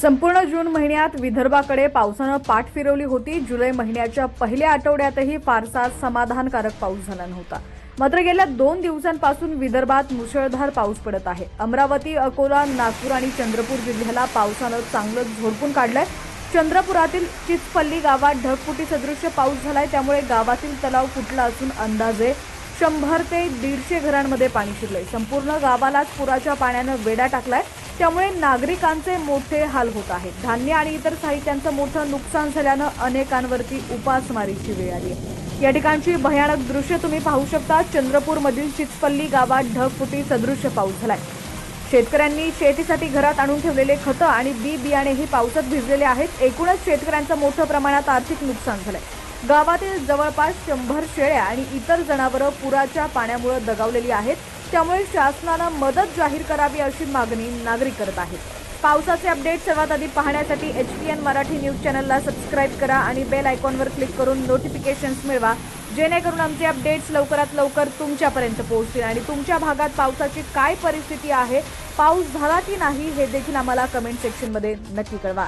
संपूर्ण जून महिन्यात विदर्भाकडे पावसानं पाठ फिरवली होती। जुलै महिन्याच्या पहिल्या आठवड्यातही फारसा समाधानकारक पाऊस झाला नव्हता। मात्र गेल्या 2 दिवसांपासून विदर्भात मुसळधार पाऊस पडत आहे। अमरावती, अकोला, नागपूर आणि चंद्रपूर जिल्ह्याला पावसानं चांगलं झोडपून काढलंय। चंद्रपुरातील चिचपल्ली गावात ढगफुटी सदृश्य पाऊस झालाय, त्यामुळे गावातील तलाव फुटला असून अंदाजे 100 ते 150 घरांमध्ये पाणी शिरलंय। संपूर्ण गावालाच पुराच्या पाण्यानं वेढा टाकलाय, त्यामुळे नागरिकांचे मोठे हाल होत आहेत। धान्य आणि इतर साहित्यांचं मोठं नुकसान झाल्यानं अनेकांवरती उपासमारीची वेळ आली आहे। या ठिकाणची भयानक दृश्य तुम्ही पाहू शकता। चंद्रपूरमधील चिचपल्ली गावात ढगफुटी सदृश्य पाऊस झालाय। शेतकऱ्यांनी शेतीसाठी घरात आणून ठेवलेले खतं आणि बियाणेही पावसात भिजलेले आहेत। एकूणच शेतकऱ्यांचं मोठ्या प्रमाणात आर्थिक नुकसान झालंय। गावातील जवळपास 100 शेळ्या आणि इतर जनावरं पुराच्या पाण्यामुळे दगावलेली आहेत, त्यामुळे शासनानं मदत जाहीर करावी अशी मागणी नागरिक करत आहेत। पावसाचे अपडेट सर्वात आधी पाहण्यासाठी HPN मराठी न्यूज चॅनलला सबस्क्राइब करा आणि बेल आयकॉनवर क्लिक करून नोटिफिकेशन्स मिळवा, जेणेकरून आमचे अपडेट्स लवकरात लवकर तुमच्यापर्यंत पोहोचतील। आणि तुमच्या भागात पावसाची काय परिस्थिती आहे, पाऊस झाला की नाही हे देखील आम्हाला कमेंट सेक्शनमध्ये नक्की कळवा।